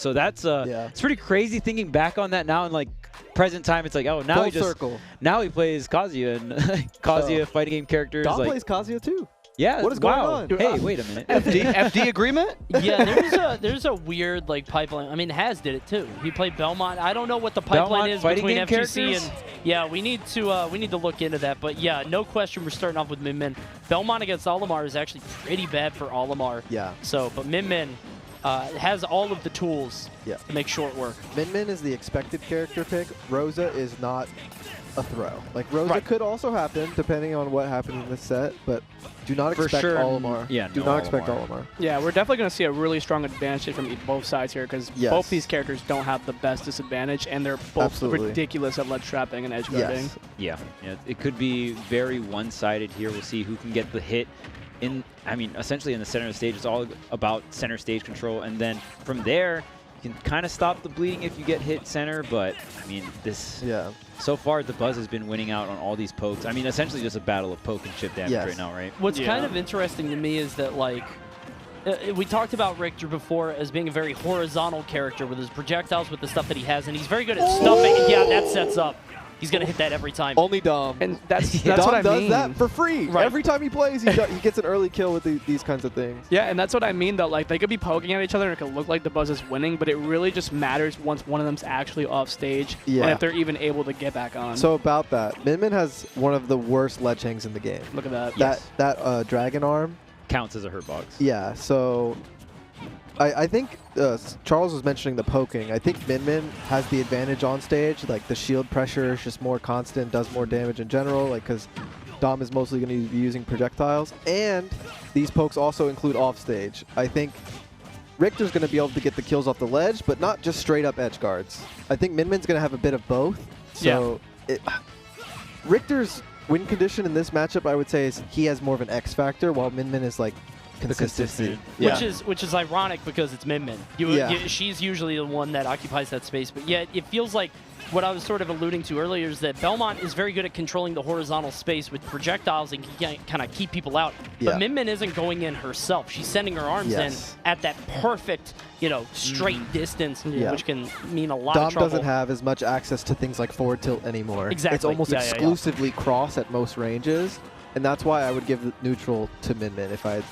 So that's it's pretty crazy thinking back on that now, and like present time, it's like, oh, now now he plays Kazuya, and Kazuya fighting game characters. Dom like, plays Kazuya too. Yeah. What is going on? Hey, wait a minute. FD agreement? Yeah, there's a weird like pipeline. I mean, Haz did it too. He played Belmont. I don't know what the pipeline is between FGC and yeah. We need to look into that. But yeah, no question, we're starting off with Min Min. Belmont against Olimar is actually pretty bad for Olimar. Yeah. So, but Min Min has all of the tools to make short work. Min Min is the expected character pick. Rosa is not a throw. Like Rosa could also happen depending on what happens in this set, but do not expect Olimar. Yeah, do not expect Olimar. Yeah, we're definitely going to see a really strong advantage from both sides here because both these characters don't have the best disadvantage, and they're both ridiculous at ledge trapping and edge guarding. Yeah, it could be very one-sided here. We'll see who can get the hit. I mean, essentially in the center of the stage, it's all about center stage control, and then from there, you can kind of stop the bleeding if you get hit center, but I mean, so far, Dabuz has been winning out on all these pokes. I mean, essentially just a battle of poke and chip damage right now, right? What's kind of interesting to me is that, like, we talked about Richter before as being a very horizontal character with his projectiles, with the stuff that he has, and he's very good at stuffing. Yeah, that sets up. He's going to hit that every time. Only Dom. And that's Dom what I does mean. that for free. Every time he plays, he gets an early kill with these kinds of things. Yeah, and that's what I mean, though. Like, they could be poking at each other and it could look like Dabuz is winning, but it really just matters once one of them's actually off stage and if they're even able to get back on. So about that, Min Min has one of the worst ledge hangs in the game. Look at that. That dragon arm counts as a hurt box. Yeah, so I think Charles was mentioning the poking. I think Min Min has the advantage on stage. Like, the shield pressure is just more constant, does more damage in general, like, because Dom is mostly going to be using projectiles. And these pokes also include off stage. I think Richter's going to be able to get the kills off the ledge, but not just straight up edge guards. I think Min Min's going to have a bit of both. So Richter's win condition in this matchup, I would say, is he has more of an X factor, while Min Min is like consistency. Which is ironic because it's Min Min. She's usually the one that occupies that space, but yet it feels like what I was sort of alluding to earlier is that Belmont is very good at controlling the horizontal space with projectiles and can kind of keep people out. But Min Min isn't going in herself. She's sending her arms in at that perfect, straight distance, which can mean a lot of trouble. Dom doesn't have as much access to things like forward tilt anymore. Exactly. It's almost exclusively cross at most ranges. And that's why I would give the neutral to Min Min if I'd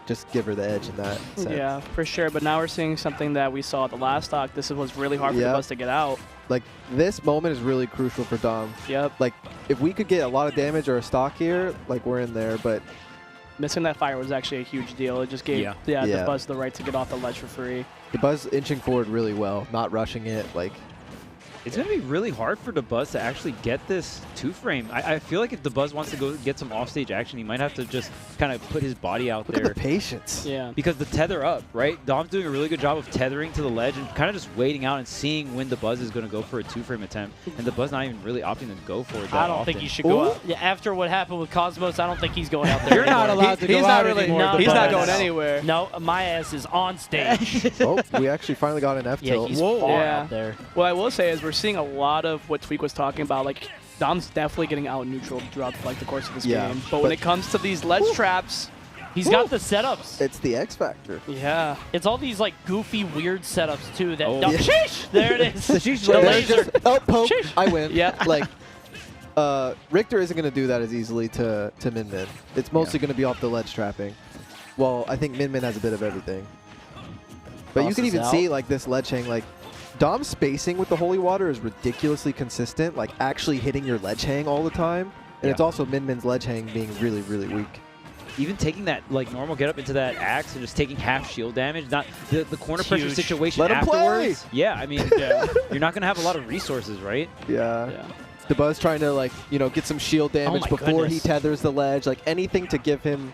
just give her the edge in that sense. Yeah, for sure. But now we're seeing something that we saw at the last talk. This was really hard for us to get out. Like, this moment is really crucial for Dom. Yep. Like, if we could get a lot of damage or a stock here, like, we're in there, but missing that fire was actually a huge deal. It just gave Dabuz the right to get off the ledge for free. Dabuz inching forward really well, not rushing it. Like, it's going to be really hard for Dabuz to actually get this two-frame. I feel like if Dabuz wants to go get some offstage action, he might have to just kind of put his body out there. Look at the patience. Yeah. Because the tether up, right? Dom's doing a really good job of tethering to the ledge and kind of just waiting out and seeing when Dabuz is going to go for a two-frame attempt. And Dabuz not even really opting to go for it that I don't think he should go out. Yeah, after what happened with Cosmos, I don't think he's going out there. You're not allowed to go out anymore. No, he's not going anywhere. No, my ass is on stage. We actually finally got an F-tilt. Yeah, he's far out there. What I will say is we're seeing a lot of what Tweak was talking about. Like, Dom's definitely getting out neutral throughout the course of this game. But when it comes to these ledge traps, he's got the setups. It's the X factor. Yeah. It's all these, like, goofy, weird setups, too. That sheesh! There it is. The laser. Oh, poke. Sheesh. I win. Yeah. Like, Richter isn't going to do that as easily to Min Min. It's mostly going to be off the ledge trapping. Well, I think Min Min has a bit of everything. But you can even see, like, this ledge hang, like, Dom's spacing with the Holy Water is ridiculously consistent, like actually hitting your ledge hang all the time. And it's also Min Min's ledge hang being really, really weak. Even taking that like normal get up into that axe and just taking half shield damage, not the corner pressure situation afterwards. Play. Yeah, I mean, you're not going to have a lot of resources, right? Yeah. Dabuz trying to, like, get some shield damage before he tethers the ledge, like anything to give him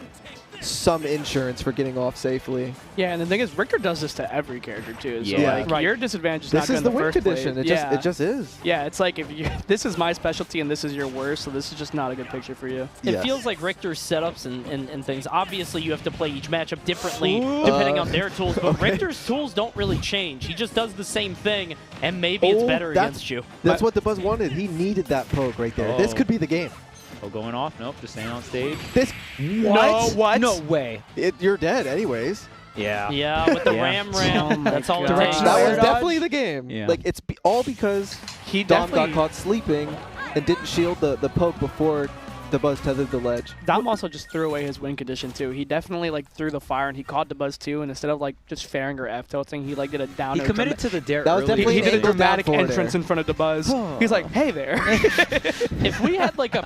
some insurance for getting off safely. Yeah, and the thing is, Richter does this to every character too. So like, your disadvantage is this not is good the in win first condition. place. It just is. Yeah, it's like if you this is my specialty and this is your worst, so this is just not a good picture for you. It feels like Richter's setups and things. Obviously, you have to play each matchup differently depending on their tools, but Richter's tools don't really change. He just does the same thing, and maybe it's better against you. That's what Dabuz wanted. He needed that poke right there. This could be the game. Oh, going off? Nope, just staying on stage. This what? No way. You're dead anyways. Yeah, with the ram. That's all it God. takes. That was Dodge. definitely the game. Yeah. Like, it's all because He Dom got definitely. caught sleeping and didn't shield the poke before Dabuz tethered the ledge. Dom also just threw away his win condition too. He definitely like threw the fire and he caught Dabuz too, and instead of like just fairing or F tilting, he like did a down. He committed to the dare That was early. definitely He an did a angle down dramatic forward entrance air. in front of Dabuz. He's like, "Hey there." If we had like a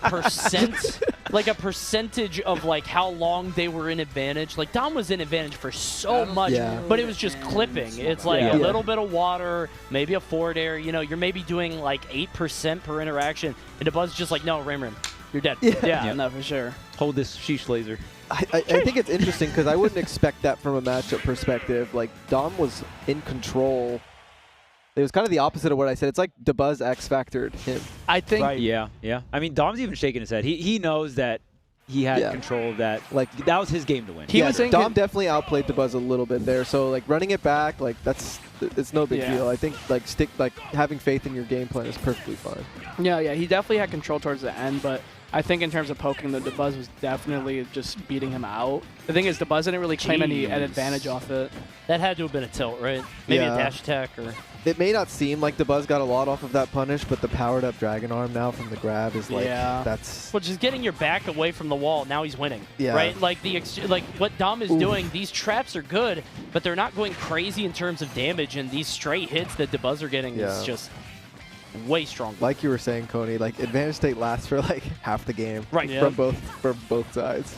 percentage of like how long they were in advantage, like Dom was in advantage for so much, Yeah. but it was just clipping. It's like Yeah. a little bit of water, maybe a forward air. You know, you're maybe doing like 8% per interaction, and Dabuz just like, no, ram, you're dead. Yeah, Yep. no, for sure. Hold this sheesh laser. I think it's interesting because I wouldn't expect that from a matchup perspective. Like, Dom was in control. It was kind of the opposite of what I said. It's like Dabuz X-factored him. I think Right. Yeah. I mean, Dom's even shaking his head. He knows that he had Yeah. control of that. Like, That was his game to win. He was in Dom definitely outplayed Dabuz a little bit there. So, like, running it back, like, it's no big Yeah. deal. I think, like, having faith in your game plan is perfectly fine. Yeah, he definitely had control towards the end, but I think in terms of poking, the Dabuz was definitely just beating him out. The thing is, Dabuz didn't really claim any Jeez. advantage off it. That had to have been a tilt, right? Maybe Yeah. a dash attack or. It may not seem like Dabuz got a lot off of that punish, but the powered up Dragon Arm now from the grab is like, Yeah. that's... Well, just getting your back away from the wall. Now he's winning. Yeah. Right. Like like what Dom is doing. These traps are good, but they're not going crazy in terms of damage. And these straight hits that Dabuz are getting is just way stronger. Like you were saying, Coney, like, advantage state lasts for, like, half the game. Right. Yeah. From both sides.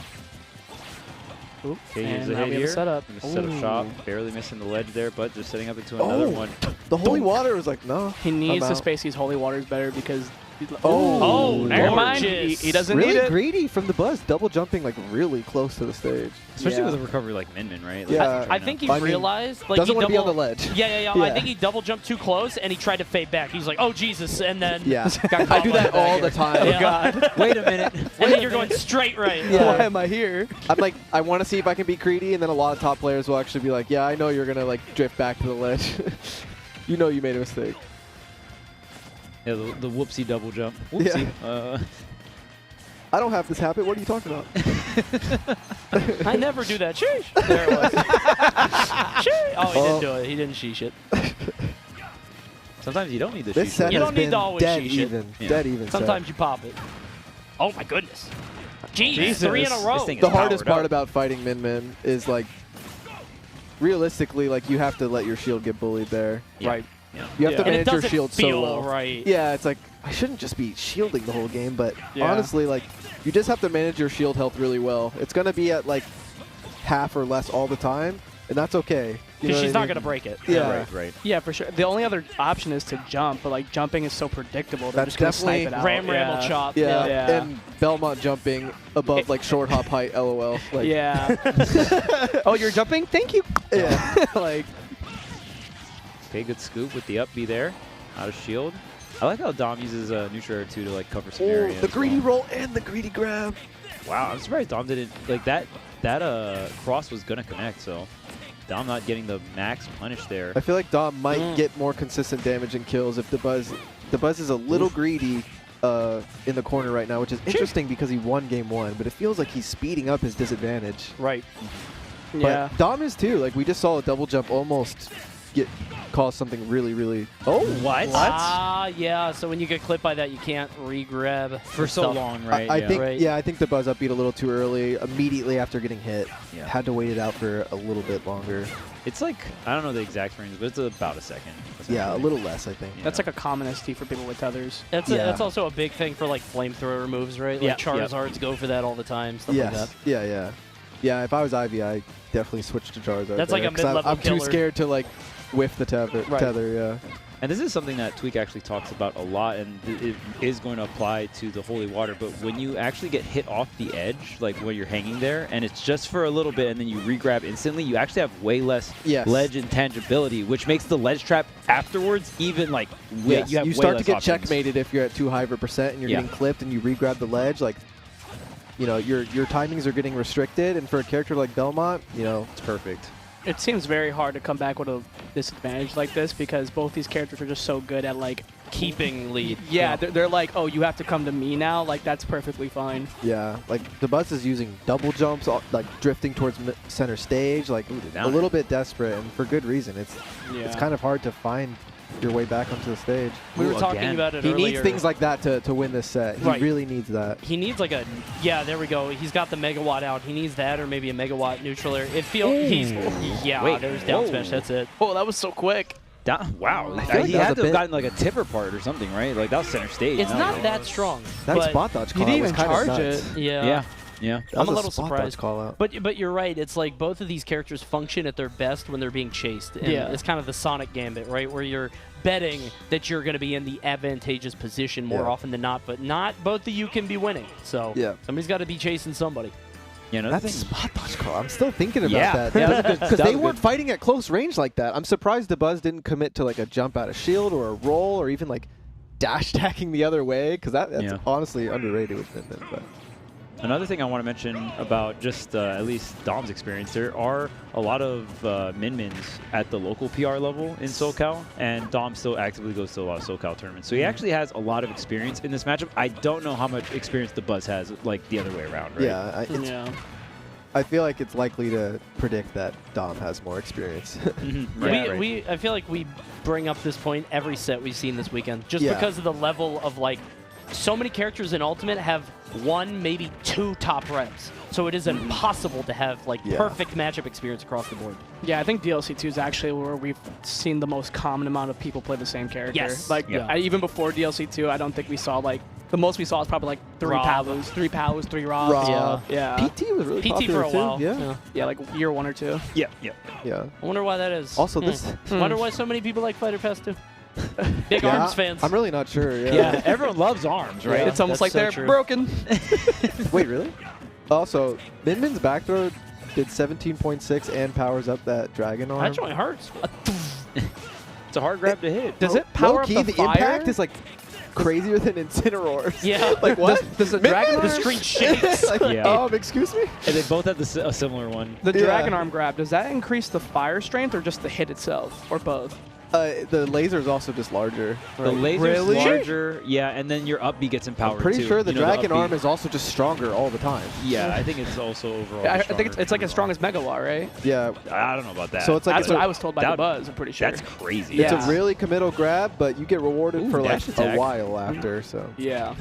Oop. Okay, here's And the now hit we have here. a setup. Gonna set up shop. Barely missing the ledge there, but just setting up into another one. The Holy Water was like, no. He needs I'm to out. space these holy waters better because. Oh, never mind. gorgeous. He doesn't Really need it. greedy from the Buzz, double jumping, like, really close to the stage. Especially Yeah. with a recovery like Min, right? Like, Yeah. I think he I mean, realized like Doesn't he want to be on double- the ledge. Yeah. I Yeah. think he double jumped too close and he tried to fade back. He's like, oh Jesus, and then Yeah. got I caught do by that the back all air. the time. Yeah. God. Wait a minute. And then you're going straight right. Yeah. Why am I here? I'm like, I want to see if I can beat greedy, and then a lot of top players will actually be like, yeah, I know you're going to, like, drift back to the ledge. You know you made a mistake. Yeah, the whoopsie double jump. Whoopsie. I don't have this habit. What are you talking about? I never do that. Sheesh. There it was. Sheesh. Oh, he didn't do it. He didn't sheesh it. Sometimes you don't need the This sheesh. set You has don't need been to always dead sheesh it. even. Yeah. Dead even set. Sometimes you pop it. Oh my goodness. Jeez, Jesus. 3 in a row. This thing is The hardest powered part up. about fighting Min is, like, realistically, like, you have to let your shield get bullied there. Yeah. Right. Yeah. You have to And it manage your doesn't shield feel so well. right. Yeah, it's like, I shouldn't just be shielding the whole game, but Yeah. honestly, like, you just have to manage your shield health really well. It's going to be at, like, half or less all the time, and that's okay. You know Because what she's I not mean? going to break it. Yeah. Right. Yeah, for sure. The only other option is to jump, but like jumping is so predictable. They're That's just gonna snipe definitely- it out. Ram yeah. will chop. Yeah. Yeah. And Belmont jumping above, like, short hop height, LOL. Like, Yeah. Oh, you're jumping? Thank you. Yeah. Like, Okay, good scoop with the up B there. Out of shield. I like how Dom uses neutral air too to like cover some oh, area. the as greedy well. roll and the greedy grab. Wow, I'm surprised Dom didn't like that. That cross was gonna connect, so Dom not getting the max punish there. I feel like Dom might get more consistent damage and kills if the Buzz is a little greedy in the corner right now, which is interesting because he won game 1, but it feels like he's speeding up his disadvantage. Right. yeah. But Dom is too. Like, we just saw a double jump almost cause something really, really... Oh, What? Ah, yeah. So when you get clipped by that, you can't re-grab. For so stuff. long, right? I yeah. think, Right. yeah, I think the Buzz up beat a little too early immediately after getting hit. Yeah. Had to wait it out for a little bit longer. It's like, I don't know the exact range, but it's about a second. Yeah, a essentially. little less, I think. Yeah. That's like a common ST for people with tethers. That's Yeah. that's also a big thing for like flamethrower moves, right? Yeah, Like yeah. Charizards go for that all the time, stuff like Yes. that. Yeah. Yeah, if I was Ivy, I definitely switched to Charizard. That's like there, a 'cause mid-level I'm killer. too scared to, like, whiff the tether, yeah. And this is something that Tweak actually talks about a lot, and it is going to apply to the Holy Water. But when you actually get hit off the edge, like when you're hanging there, and it's just for a little bit, and then you re-grab instantly, you actually have way less ledge intangibility, which makes the ledge trap afterwards even like way, Yes. you have You way start to less get options. checkmated if you're at too high of a percent and you're Yeah. getting clipped and you re-grab the ledge. Like, you know, your timings are getting restricted, and for a character like Belmont, you know, It's perfect. It seems very hard to come back with a disadvantage like this because both these characters are just so good at like keeping lead. Yeah, they're like, oh, you have to come to me now. Like, that's perfectly fine. Yeah, like Dabuz is using double jumps, like drifting towards center stage, like a little bit desperate, and for good reason. It's kind of hard to find your way back onto the stage. We were talking about it He earlier. needs things like that to win this set. He really needs that. He needs like a, yeah, there we go. He's got the megawatt out. He needs that or maybe a megawatt neutral air. It feels, there's down smash. That's it. Oh, that was so quick. Wow. Like he had to have gotten like a tipper part or something, right? Like that was center stage. It's not that strong. That spot dodge call he didn't was even kind of charge nuts. it. Yeah. Yeah. I'm a little surprised. Call out. But you're right. It's like both of these characters function at their best when they're being chased. And it's kind of the Sonic Gambit, right? Where you're betting that you're going to be in the advantageous position more often than not, but not both of you can be winning. So somebody's got to be chasing somebody. You know, that's a spot dodge call. I'm still thinking about that. Because they weren't fighting at close range like that. I'm surprised Dabuz didn't commit to like a jump out of shield or a roll or even like dash attacking the other way, because that's honestly underrated with Min. But another thing I want to mention about just at least Dom's experience, there are a lot of Min-Mins at the local PR level in SoCal, and Dom still actively goes to a lot of SoCal tournaments. So he actually has a lot of experience in this matchup. I don't know how much experience Dabuz has, like the other way around, right? Yeah, I feel like it's likely to predict that Dom has more experience. I feel like we bring up this point every set we've seen this weekend, just because of the level of like, so many characters in Ultimate have one, maybe two top reps. So it is impossible to have like perfect matchup experience across the board. Yeah, I think DLC 2 is actually where we've seen the most common amount of people play the same character. Yes. Like even before DLC 2, I don't think we saw like, the most we saw is probably like 3 Palus, 3 Robs. Yeah. PT was really PT popular for a while. too. Yeah, like year 1 or 2. Yeah. I wonder why that is. Also, this. Wonder why so many people like Fighter Pass 2. Big ARMS fans. I'm really not sure. Yeah, everyone loves ARMS, right? It's almost like they're broken. Wait, really? Also, Min-Min's back throw did 17.6 and powers up that dragon arm. That joint hurts. It's a hard grab to hit. Does it power up the the fire? impact is like crazier than Incineroar's. Yeah. Like what? Does the dragon The screen shakes. Excuse me? And they both have a similar one. The dragon arm grab, does that increase the fire strength or just the hit itself? Or both? The laser is also just larger. The laser's larger, and then your up B gets empowered. I'm pretty too. sure the dragon arm is also just stronger all the time. Yeah, I think it's also overall. I think it's like as strong as Megawatt, right? Yeah. I don't know about that. So it's like that's what I was told by Dabuz. I'm pretty sure. That's crazy. It's a really committal grab, but you get rewarded for like attack. a while after. So yeah.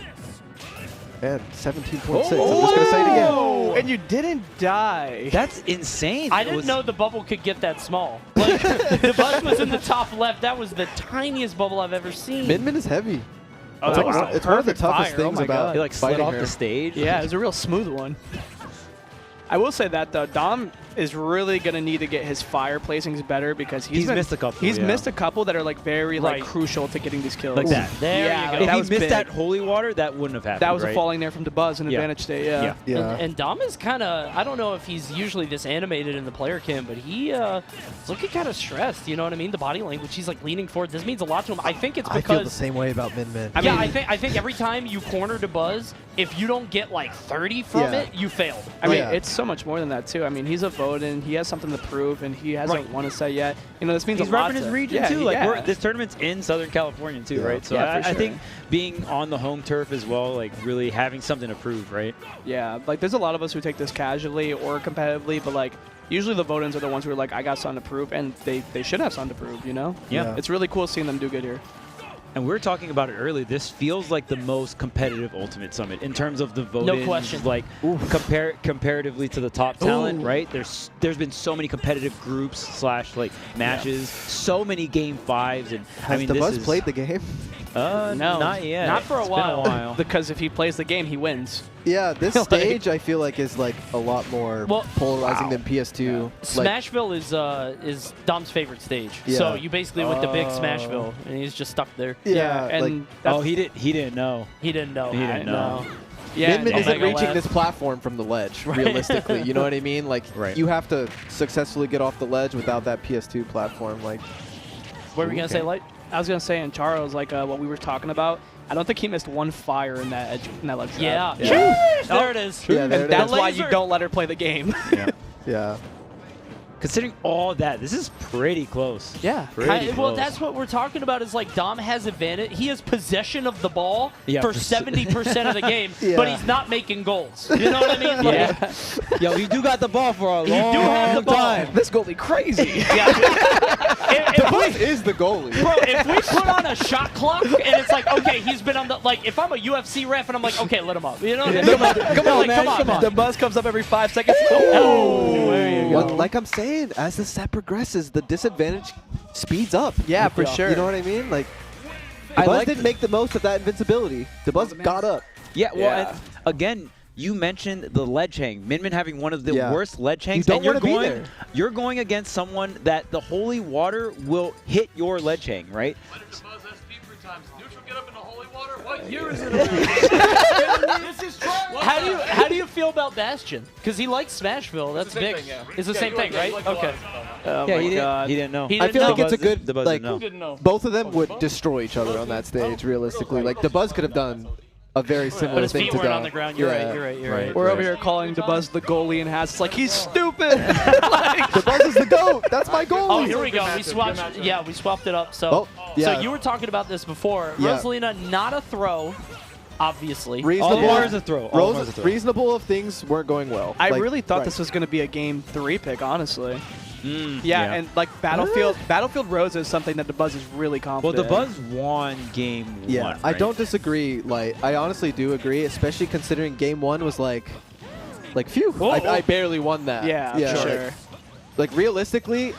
And 17.6. I'm just gonna say it again. And you didn't die. That's insane. I didn't know the bubble could get that small. Like, the buzz was in the top left. That was the tiniest bubble I've ever seen. Min is heavy. Oh, it's one of the toughest fire. things Oh my about God. He like slid fighting off her. the stage. Yeah, it was a real smooth one. I will say that though, Dom is really gonna need to get his fire placings better because he's missed a couple. He's missed a couple that are like very like crucial to getting these kills. Like that. There you go. If that he was missed big. that holy water, that wouldn't have happened. That was right? a falling there from Dabuz in advantage state. Yeah. And Dom is kind of, I don't know if he's usually this animated in the player cam, but he is looking kind of stressed. You know what I mean? The body language, he's like leaning forward. This means a lot to him. I think it's because I feel the same way about Min. I think every time you corner Dabuz, if you don't get like 30 from it, you failed. I mean, it's so much more than that too. I mean, he's a Voden. He has something to prove, and he hasn't won a set yet. You know, this means he's a lot. repping his region too. Like this tournament's in Southern California too, right? So I think being on the home turf as well, like really having something to prove, right? Yeah, like there's a lot of us who take this casually or competitively, but like usually the Vodens are the ones who are like, I got something to prove, and they should have something to prove. You know? Yeah. It's really cool seeing them do good here. And we were talking about it earlier. This feels like the most competitive Ultimate Summit in terms of the voting. No question. Like comparatively to the top talent, right? There's been so many competitive groups / like matches, so many game 5s, and has Dabuz played the game? No, not yet. Not for a while. Because if he plays the game, he wins. Yeah, this stage I feel like is like a lot more polarizing than PS2. Smashville is Dom's favorite stage. Yeah. So you basically went to big Smashville, and he's just stuck there. Yeah, and he didn't know. He didn't know. He didn't know. Yeah, Min isn't reaching this platform from the ledge, realistically. You know what I mean? Like, you have to successfully get off the ledge without that PS2 platform. Like, what were we gonna say, Light? I was gonna say in Charles, like what we were talking about. I don't think he missed one fire in that ledge grab. Yeah. There it is. Yeah, and that's why you don't let her play the game. Yeah. considering all that, this is pretty close. Yeah. Pretty Well, close. that's what we're talking about is like Dom has advantage. He has possession of the ball Yeah, for 70% of the game, Yeah. but he's not making goals. You know what I mean? Like, Yeah. Yo, you do got the ball for a long do have the ball. time. This goalie crazy. Yeah. if Dabuz is the goalie. Bro, if we put on a shot clock and it's like, okay, he's been on the, like, if I'm a UFC ref and I'm like, okay, let him up. You know what I mean? Come on, Like, man. come on. The buzz comes up every 5 seconds. Oh, there you go. Like I'm saying, as the set progresses, the disadvantage speeds up. Yeah, for sure. You know what I mean? Like, I Dabuz like didn't make the most of that invincibility. Dabuz got up. Yeah, well, Yeah. and again, you mentioned the ledge hang. Min having one of the Yeah. worst ledge hangs, don't and you're wanna be going, there. you're going against someone that the holy water will hit your ledge hang, right? But if Dabuz has speed times, neutral get up in the holy water? What year is it? This is trash. How do you feel about Bastion? Because he likes Smashville. That's the same big. thing, yeah. It's the Yeah, same you thing, like- right? you like the Okay. water stuff. Oh Yeah, my he God. didn't know. He I feel like didn't it's a good, The Buzz like, didn't know. Didn't know. both of them would destroy each other on that stage, realistically. Like, Dabuz could have done a very But similar his thing feet to weren't Dom. on the ground. You're Yeah. right. You're right. You're Right. right. We're over here calling Dabuz the goalie and has it's like he's stupid. Dabuz is the GOAT. That's my goalie. Oh, here we go. We matchup, swapped. good matchup. Yeah, we swapped it up. So, Oh, yeah. so you were talking about this before. Yeah. Rosalina, not a throw, obviously. Reasonable. All bars a throw. All bars a throw. Reasonable if things weren't going well. I Like, really thought right. this was going to be a game 3 pick, honestly. Mm, Yeah, and like Battlefield Rosa is something that Dabuz is really well, confident. the Buzz won game Yeah, one. I right? don't disagree. Like, I honestly do agree, especially considering game 1 was like phew. Oh, I barely won that. Yeah, for sure. Like realistically,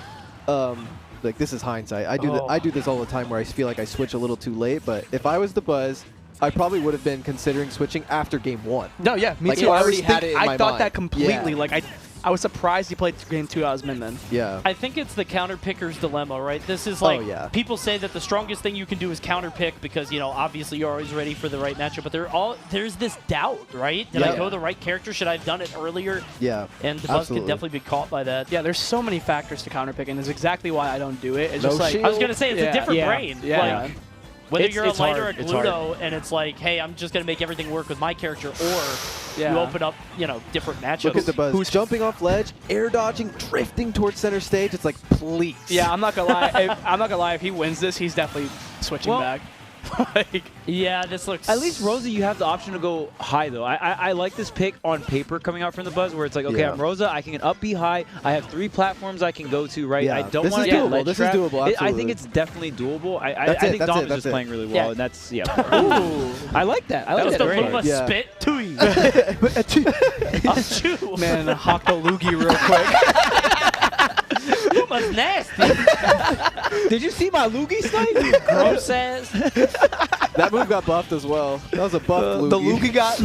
like this is hindsight. I do this all the time where I feel like I switch a little too late. But if I was the Buzz, I probably would have been considering switching after game 1. No, yeah, me Like, too. I I already was had it in I my thought mind. that completely. Yeah. Like I was surprised he played game 2 as Min then. Yeah. I think it's the counter picker's dilemma, right? This is like yeah. people say that the strongest thing you can do is counter pick because obviously you're always ready for the right matchup. But there's this doubt, right? Did I Yeah. go the right character? Should I have done it earlier? Yeah. And the Buzz could Absolutely. definitely be caught by that. Yeah, there's so many factors to counter pick, and that's exactly why I don't do it. It's No just like shield. I was gonna say it's a different yeah, brain. Yeah. Like, whether It's- you're it's a light or a hard. It's hard. Gluto, and it's like, hey, I'm just gonna make everything work with my character, or Yeah. you open up, different matchups. Look at the Buzz. Who's jumping off ledge, air dodging, drifting towards center stage. It's like, please. Yeah, I'm not gonna lie. If he wins this, he's definitely switching Well- back. Like, Yeah, this looks. At least Rosa, you have the option to go high though. I like this pick on paper coming out from the Buzz, where it's like, okay, Yeah. I'm Rosa, I can get up, be high. I have 3 platforms I can go to, right? Yeah, I don't this want is to get doable. ledge This is trapped. doable, I absolutely. think it's definitely doable. I That's think it, Dom is that's just it. playing really well, Yeah. and that's ooh. I like that. I that like was that. the Great. Luma Yeah. spit. Tui. Achoo. Man, hawk the loogie real quick. Luma's nasty. Did you see my loogie snipe? Gross ass. That move got buffed as well. That was a buff loogie. The loogie got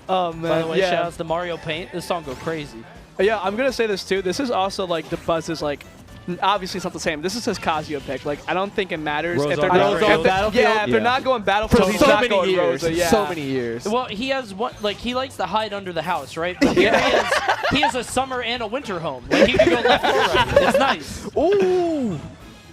Oh man. By the way, yeah. shout outs to Mario Paint. This song go crazy. Yeah, I'm gonna say this too. This is also like the Buzz is like. Obviously, it's not the same. This is his Casio pick. Like, I don't think it matters if they're not Battlefield. Battlefield. Yeah, if they're Yeah. not going Battlefield, For he's so not many going years. Rosa. Yeah. So many years. Well, he has he likes to hide under the house, right? But here he has a summer and a winter home. Like, he can go left or right. It's nice. Ooh.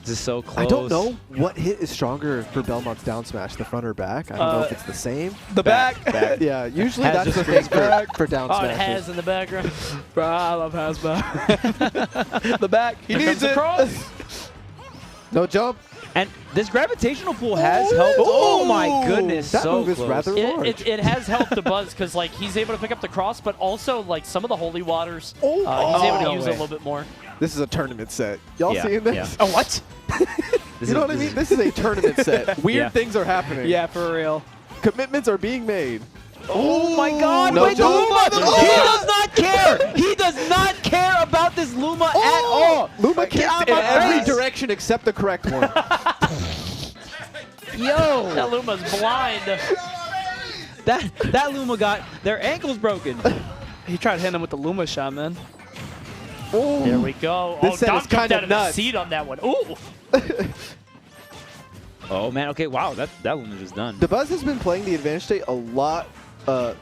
This is so close. I don't know what hit is stronger for Belmont's down smash, the front or back. I don't know if it's the same. The back. Yeah, usually Has that's just the thing back. for down Oh, it smashes. has in the background. Bro, I love Hasba. The back. He Here needs comes it. across. No jump. And this gravitational pull has helped. Oh my goodness, That so move is close. rather large. It has helped the Buzz because he's able to pick up the cross, but also some of the holy waters Oh. he's able to no use way. a little bit more. This is a tournament set. Y'all Yeah, seeing this? yeah. Oh, what? This You know is- what I mean? This is a tournament set. Weird Yeah. things are happening. Yeah, for real. Commitments are being made. Oh my God! No Wait, jump. Luma! No He jump. does not care. He does not care about this Luma at all. Luma Get kicks out in my every face. direction except the correct one. Yo, That Luma's blind. that Luma got their ankles broken. He tried hitting him with the Luma shot, man. There we go. This Oh, set Dom is jumped kinda out of the nuts. seat on that one. Ooh. Oh man, okay, wow, that Luma just done. Dabuz has been playing the advantage state a lot,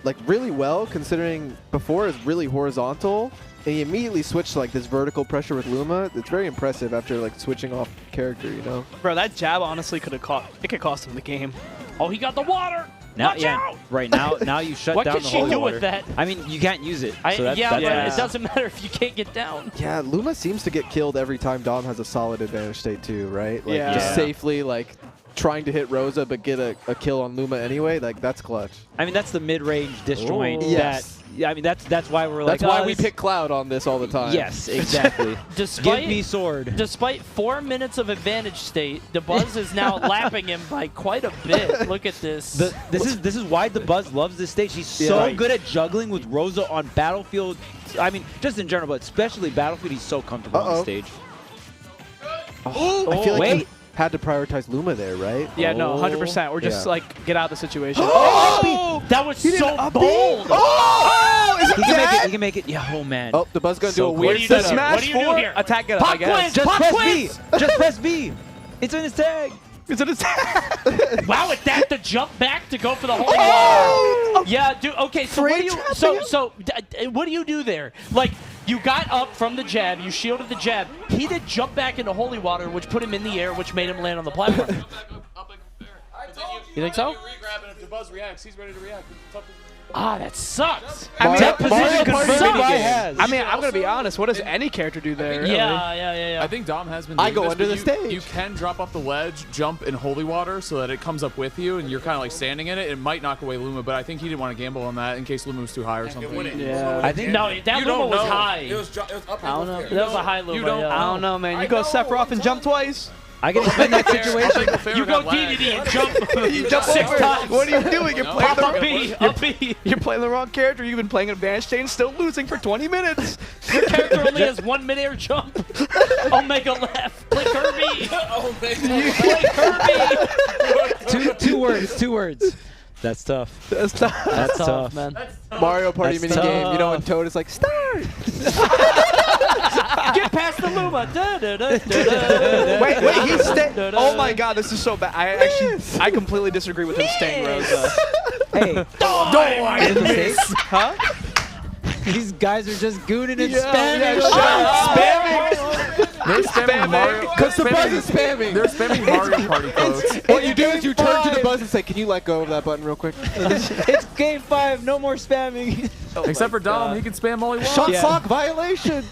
like really well, considering before is really horizontal, and he immediately switched to like this vertical pressure with Luma. It's very impressive after like switching off character, you know? Bro, that jab honestly could have cost. It could cost him the game. Oh, he got the water. Now, Watch out! right now you shut What down can the she holy do water. with that? I mean, you can't use it. So that's, yeah, that's but nice. it doesn't matter if you can't get down. Yeah, Luma seems to get killed every time Dom has a solid advantage state too, right? Like Yeah. just Yeah. safely like trying to hit Rosa but get a kill on Luma anyway. Like that's clutch. I mean, that's the mid-range disjoint. Ooh. Yes. Yeah, I mean, that's why we're like. That's why oh, we this- pick Cloud on this all the time. Yes, exactly. Give me sword. Despite 4 minutes of advantage state, Dabuz is now lapping him by quite a bit. Look at this. This is why Dabuz loves this stage. He's so Right. good at juggling with Rosa on Battlefield. I mean, just in general, but especially Battlefield, he's so comfortable on the stage. Oh, I feel like wait. you had to prioritize Luma there, right? Yeah, no, 100%. Or just Yeah. like get out of the situation. Oh, that was so bold. He can make it. He can make it. Yeah. Oh man. Oh, the Buzz gonna do a So weird close. The setup. Smash What do you do 4 here? attack it up, Pop I guess. quiz! Just Pop press quiz! B. Just press B. It's in his tag. Is it a Wow, with that to jump back to go for the holy water. Yeah, dude. Okay, so what do you what do you do there? Like you got up from the jab, you shielded the jab. He did jump back into holy water, which put him in the air, which made him land on the platform. You think so? You re-grab and if the Buzz reacts, he's ready to react. It's up to- Ah, that sucks. I mean, That Mario position Party confirmed by minigame. has. I mean, I'm going to be honest. What does any character do there? really? Yeah. I think Dom has been I doing go this, under but the stage. You can drop off the ledge, jump in holy water so that it comes up with you and you're kind of like standing in it. It might knock away Luma, but I think he didn't want to gamble on that in case Luma was too high or something. Yeah. I think No, that Luma was high. It was up I don't know. That was a high Luma. You don't- yeah. I don't know, man. You go Sephiroth and jump twice. I can explain that situation. You go DDD and jump. You jump 6 over. times. What are you doing? You're playing Pop the a B, a B. You're playing the wrong character. You've been playing advanced chain, still losing for 20 minutes. Your character only has 1 mid-air jump. Omega left. Play Kirby. Play Kirby. Two words. 2 words. That's tough. That's tough. That's tough. man. Mario Party That's minigame. You know when tough. Toad is like, start! Get past the Luma. Da, da, da, da, da. Wait, he's staying. Oh my god, this is so bad. I completely disagree with him staying Rosa. Hey, Don't in the States, Huh? these guys are just gooning and Yeah, spamming. spamming. They're spamming Mario. Because the Buzz is spamming. They're spamming Mario Party codes. What you do is you turn to the Buzz and say, can you let go of that button real quick? It's game 5. No more spamming. Except for Dom, he can spam all he wants. Shot Yeah. clock violation.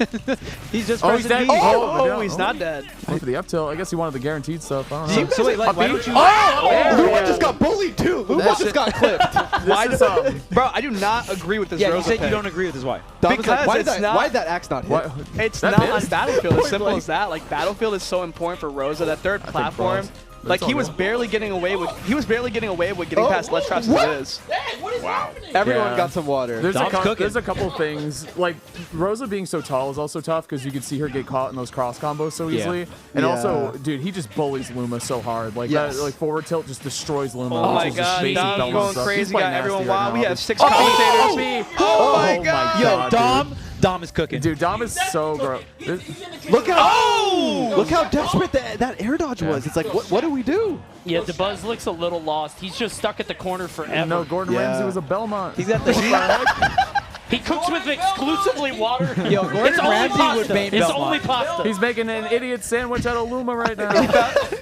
He's just Oh, he's pressing dead. B. Oh, he's not dead. Went for the up tilt. I guess he wanted the guaranteed stuff. I don't know. So wait, like, why don't you? Luma just got bullied too. Luma just got clipped. Why This does is, Bro, I do not agree with this Yeah, you Rosa said you pick. don't agree with this. Why? Dom was like, Because why it's did not- that axe not hit? What? It's That not on missed. Battlefield. As Point simple blank. as that. Like Battlefield is so important for Rosa. That third platform. bronze. Like It's he all was good. barely getting away with. He was barely getting away with getting past Let's Traps as what? it is. Everyone Yeah. got some water. There's a couple things like Rosa being so tall is also tough because you could see her get caught in those cross combos so easily. And Yeah. also, dude, he just bullies Luma so hard. Like Yes. that, like forward tilt just destroys Luma. Oh which my is just god, basic Dom's Belmont going stuff. crazy. He's Got playing everyone nasty right wild. now. We have 6 commentators. Oh my my god. Yo, God, Dom is cooking. Dude, Dom is so gross. Look how look how desperate that air dodge was. It's like, what do we do? Yeah, Dabuz looks a little lost. He's just stuck at the corner forever. No, Gordon Yeah. Ramsay was a Belmont. He's got the heat. He cooks with exclusively water. Yo, Gordon it's only Ramsay pasta. would main It's Belmont. only pasta. He's making an idiot sandwich out of Luma right now.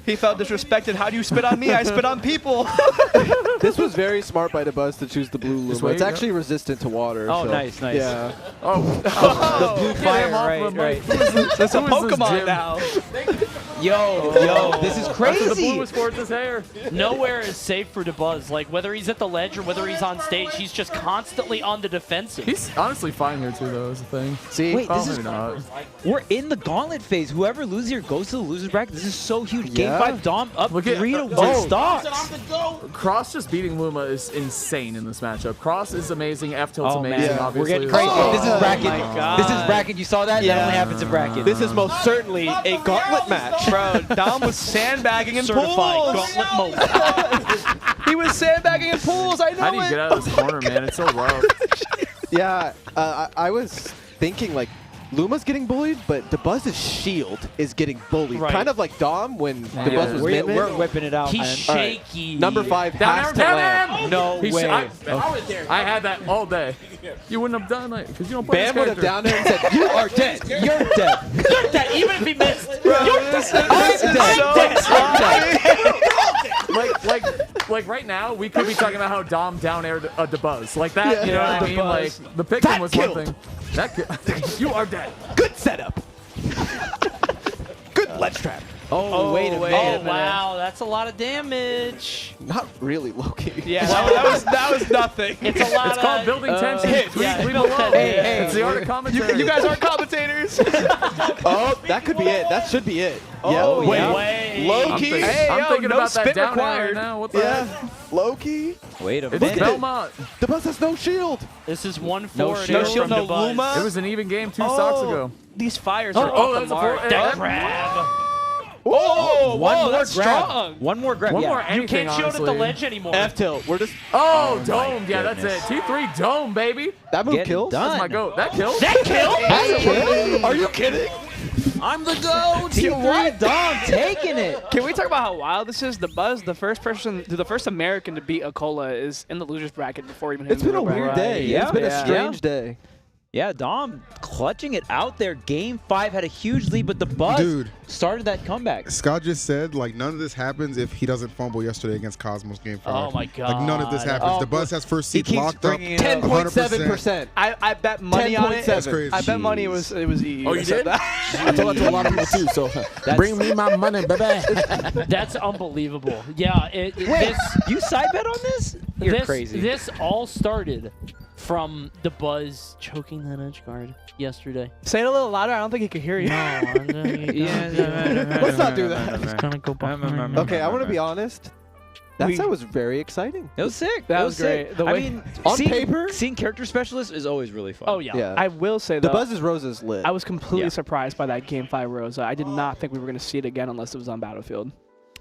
He felt disrespected. How do you spit on me? I spit on people. This was very smart by the Buzz to choose the blue Luma. way, It's yeah. actually resistant to water. Oh, so, nice. Yeah. Oh, The blue Get fire, him off right, the mic. right. That's a Who is this Pokemon Jim? now. Yo, this is That's what the blue crazy. was for his hair. Nowhere is safe for Dabuz. Like, whether he's at the ledge or whether he's on stage, he's just constantly on the defensive. He's honestly fine here too, though. Is the thing. See? Wait, Oh, this is maybe not. we're in the Gauntlet phase. Whoever loses here goes to the losers bracket. This is so huge. Game Yeah. 5, Dom up Look at- 3-1 oh. stocks. Cross just beating Luma is insane in this matchup. Cross is amazing. F tilt's Oh amazing. man, Yeah. Obviously, we're getting crazy. Oh, This is bracket. my God. This is bracket. You saw that? That Yeah. only happens in bracket. This is most certainly a gauntlet match. Bro, Dom was sandbagging in Certified pools. Gauntlet mode. He was sandbagging in pools. I know How do you it. get out of this corner, man? It's so rough. Yeah, I was thinking like Luma's getting bullied, but Dabuzz's shield is getting bullied. Right. Kind of like Dom when Dabuz Yeah. was we're Min-Min. whipping it out. He's man. shaky. Number 5 Down has there, to down land. there! No He way. I had that all day. You wouldn't have done it because you don't play Bam this would have character. down there and said, "You are dead. You're dead." You're dead, even if he missed. Bro, this is so Like like right now, we could be talking about how Dom down aired Dabuz. Like that, you know what I mean? Like the picking was one thing. You are dead. Good setup. Good ledge trap. Oh, wait a minute. Oh, wow. That's a lot of damage. Not really, Loki. Yeah, that was nothing. It's a lot It's called building tension. Yeah, Leave alone. Hey, It's the art of commentary. You guys aren't commentators. Oh, that could be it. That should be it. Oh, yeah. Wait. Low-key. I'm thinking no about that spit down air required. right now. What the heck? Yeah. Low-key. Wait a Look minute. at Belmont. The bus has no shield. This is 1-4. No shield, from no Dabuz. Luma. It was an even game 2 stocks ago. These fires are Oh, off that's the a mark. 4. That grab. Oh, One more that's grab. strong. One more grab. One yeah. more You anything, can't shield at the honestly. ledge anymore. F-tilt. We're just... Oh, dome. Yeah, that's goodness. it. T3 dome, baby. That move Getting kills? done. That's my goat. That killed. That killed? That's kill? Are you kidding? I'm the goat. T3 Dom taking it. Can we talk about how wild this is? The Buzz, the first American to beat Akola, is in the losers bracket before even hitting It's been the a real weird bracket. day. Yeah. It's been a Yeah. strange day. Yeah, Dom clutching it out there. Game 5 had a huge lead, but the Buzz started that comeback. Scott just said, like, none of this happens if he doesn't fumble yesterday against Cosmos Game 5. Oh, my God. Like, none of this happens. Oh, the Buzz has first he seat keeps locked up. bringing it up. 10.7%. I bet money on it. That's crazy. I bet money it was EU. Oh, you did? I told that to a lot of people too. So bring me my money, baby. That's unbelievable. Yeah. Wait, you side bet on this? You're crazy. This all started from the Buzz choking that edge guard yesterday. Say it a little louder. I don't think he could hear you. Let's not do that. Just gonna go behind. Okay, I want to be honest. That We- set was very exciting. It was sick. That It was sick. great. The I way- mean, On seeing, paper- seeing character specialists is always really fun. Oh, yeah. Yeah. I will say The though, Buzz's Rose is lit. I was completely Yeah. surprised by that Game 5 Rosa. I did not think we were going to see it again unless it was on Battlefield.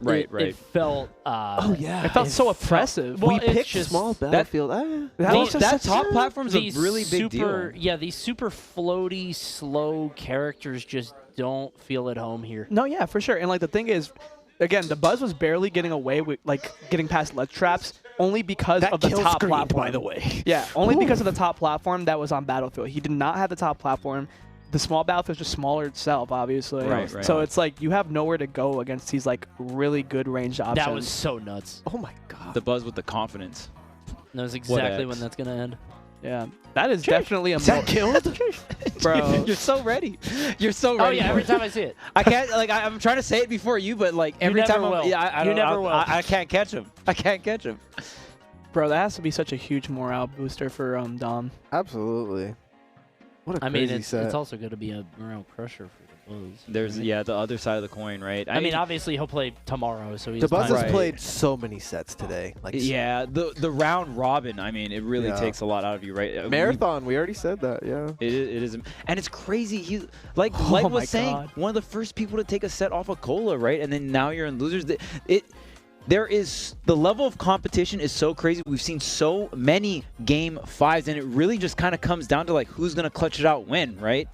Right, It felt. It felt so oppressive. Well, we it's picked just- small Battlefield. That was just that such top a- platform's a These really big super, deal. yeah, these super floaty, slow characters just don't feel at home here. No, yeah, for sure. And like the thing is, again, the Buzz was barely getting away with like getting past ledge traps only because That of the kill top screen, platform. by the way. Yeah, only because of the top platform that was on Battlefield. He did not have the top platform. The small Battlefield is just smaller itself, obviously. Right. So it's like you have nowhere to go against these like really good ranged options. That was so nuts. Oh my god. The Buzz with the confidence. That was exactly X? when that's gonna end. yeah. That is definitely a that killed? bro. You're so ready. You're so Oh ready. yeah, for every it. time I see it. I can't like I'm trying to say it before you, but like every never time will. I You don't never know, will. I can't catch him. I can't catch him. Bro, that has to be such a huge morale booster for Dom. Absolutely. What a I mean, crazy it's set. also going to be a morale crusher for the Buzz. There's the other side of the coin, right? I mean, obviously he'll play tomorrow, so he's The Buzz time has Right. played so many sets today. Like yeah, the round robin. I mean, it really Yeah. takes a lot out of you, right? marathon. We already said that. Yeah. It is, and it's crazy. He like Oh was my saying, God. one of the first people to take a set off of Cola, right? And then now you're in losers. There is the level of competition is so crazy. We've seen so many game 5s, and it really just kind of comes down to like who's gonna clutch it out, win, right?